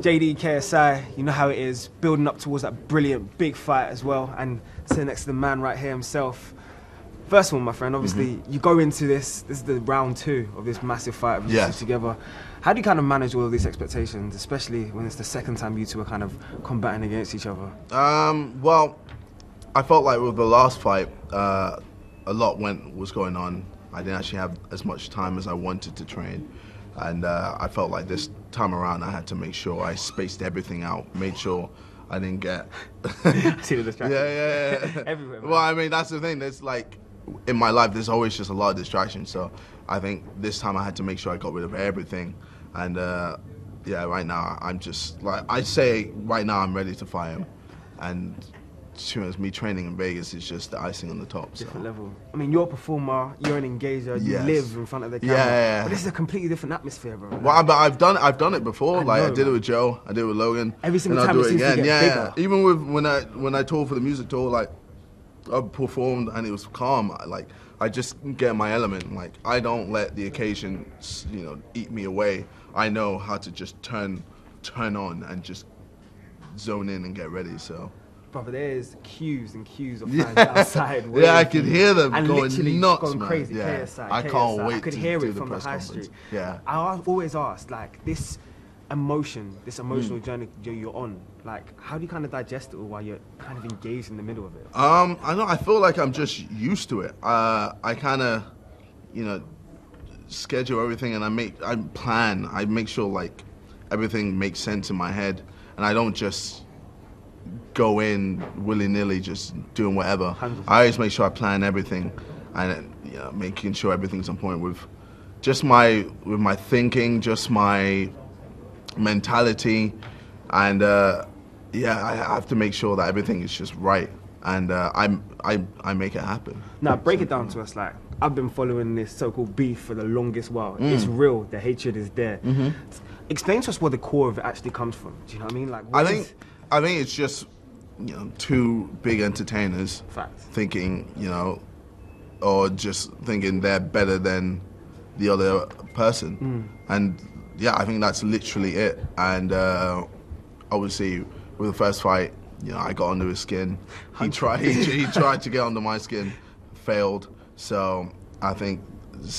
Jaydee, KSI, you know how it is, building up towards that brilliant big fight as well, and sitting next to the man right here himself. First of all, my friend, obviously, you go into this is the round 2 of this massive fight of you two together. How do you kind of manage all of these expectations, especially when it's the second time you two are kind of combating against each other? Well, I felt like with the last fight, a lot was going on. I didn't actually have as much time as I wanted to train. And I felt like this time around I had to make sure I spaced everything out, made sure I didn't get... See the distraction? Yeah. Everywhere, man. Well, I mean, that's the thing. There's like, in my life, there's always just a lot of distractions. So I think this time I had to make sure I got rid of everything. And yeah, right now, I'm just, like, I say right now I'm ready to fight him. And as me training in Vegas is just the icing on the top. Different level. I mean, you're a performer, you're an engager, you live in front of the camera. Yeah. But this is a completely different atmosphere, bro. Well, but I've done it before. I did it with Joe, I did it with Logan. Every single time it seems to get bigger. Even with when I toured for the music tour, like I performed and it was calm. I just get in my element. Like I don't let the occasion, eat me away. I know how to just turn on and just zone in and get ready. So. Brother, there's queues and queues of fans outside. Yeah, I could hear them and going literally nuts, going man. crazy. Yeah. KSI, I can't wait. I could hear it from the high street. Yeah. I always ask, like, this emotional journey you're on, like, how do you kind of digest it all while you're kind of engaged in the middle of it? I feel like I'm just used to it. I kind of, schedule everything and I plan. I make sure like everything makes sense in my head, and I don't just go in willy-nilly just doing whatever. 100%. I always make sure I plan everything and making sure everything's on point with my thinking, just my mentality, and I have to make sure that everything is just right, and I make it happen. Now break it down to us. Like, I've been following this so-called beef for the longest while. It's real, the hatred is there. Explain to us where the core of it actually comes from. Do you know what I mean? Like, I think it's just, two big entertainers thinking, or just thinking they're better than the other person. And yeah, I think that's literally it. And obviously, with the first fight, I got under his skin. He tried to get under my skin, failed. So I think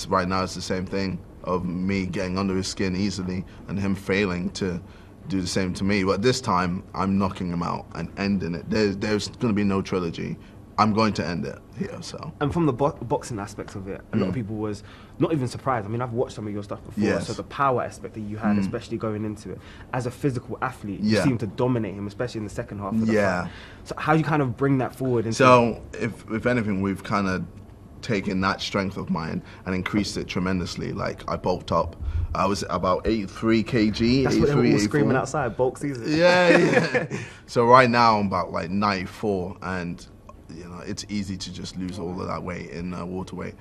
right now it's the same thing of me getting under his skin easily and him failing to do the same to me. But this time, I'm knocking him out and ending it. There's going to be no trilogy. I'm going to end it here, so. And from the boxing aspect of it, a lot of people was not even surprised. I mean, I've watched some of your stuff before, so the power aspect that you had, especially going into it, as a physical athlete, you seemed to dominate him, especially in the second half of the fight. So how do you kind of bring that forward? So, if anything, we've kind of taken that strength of mine and increased it tremendously. Like, I bulked up. I was about 83 kg. That's what they were all screaming outside, bulk season. Yeah. So right now I'm about like 94, and it's easy to just lose all of that weight in water weight.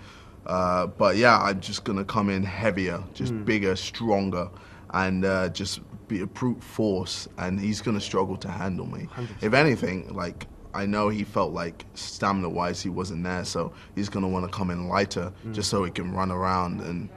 But yeah, I'm just gonna come in heavier, just bigger, stronger, and just be a brute force. And he's gonna struggle to handle me. 100%. If anything, like, I know he felt like stamina-wise he wasn't there, so he's gonna want to come in lighter just so he can run around and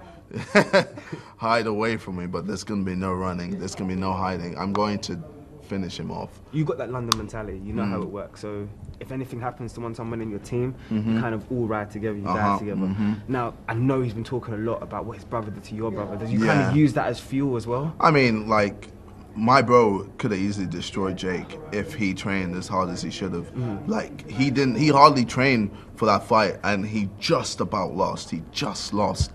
hide away from me. But there's gonna be no running. There's gonna be no hiding. I'm going to finish him off. You got that London mentality. You know how it works. So if anything happens to someone in your team, you kind of all ride together. You die together. Now I know he's been talking a lot about what his brother did to your brother. Did you kind of use that as fuel as well? I mean, like, my bro could have easily destroyed Jake if he trained as hard as he should have. Like, he hardly trained for that fight, and he just about lost. He just lost.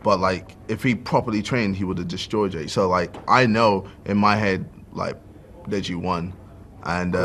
But like, if he properly trained, he would have destroyed Jake. So like, I know in my head, like, Deji won. And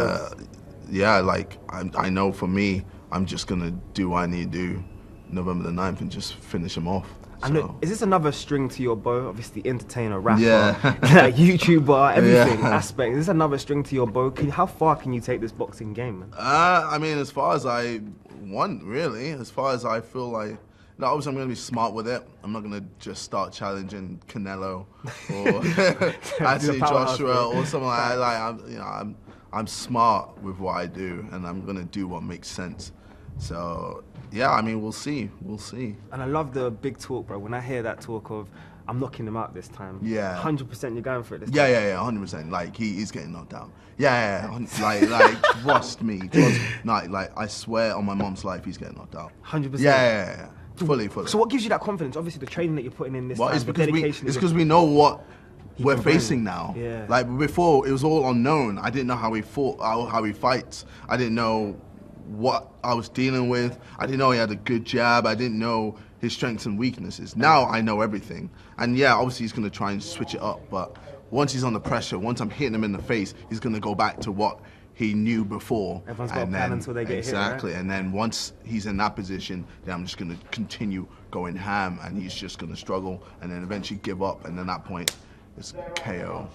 yeah, like, I know for me, I'm just gonna do what I need to do November the 9th and just finish him off. And look, is this another string to your bow? Obviously, entertainer, rapper, like YouTuber, everything aspect. Is this another string to your bow? How far can you take this boxing game, man? I mean, as far as I want, really. As far as I feel like, obviously, I'm going to be smart with it. I'm not going to just start challenging Canelo or Anthony Joshua or something like that. Like, I'm smart with what I do, and I'm going to do what makes sense. So, yeah, I mean, we'll see. We'll see. And I love the big talk, bro. When I hear that talk of I'm knocking him out this time. Yeah. 100% you're going for it this time. Yeah, 100%. Like, he's getting knocked out. Yeah. Like, trust me. Like, I swear on my mom's life, he's getting knocked out. 100%. Yeah. Fully. So what gives you that confidence? Obviously, the training that you're putting in this time, It's the because dedication. it's because we know what we're can bring. facing now. Yeah. Like, before, it was all unknown. I didn't know how he fought, how he fights. I didn't know what I was dealing with. I didn't know he had a good jab. I didn't know his strengths and weaknesses. Now I know everything. And yeah, obviously he's going to try and switch it up. But once he's under pressure, once I'm hitting him in the face, he's going to go back to what he knew before. Everyone's got a plan until they get exactly. hit, right? And then once he's in that position, then I'm just going to continue going ham, and he's just going to struggle and then eventually give up. And then at that point, it's KO.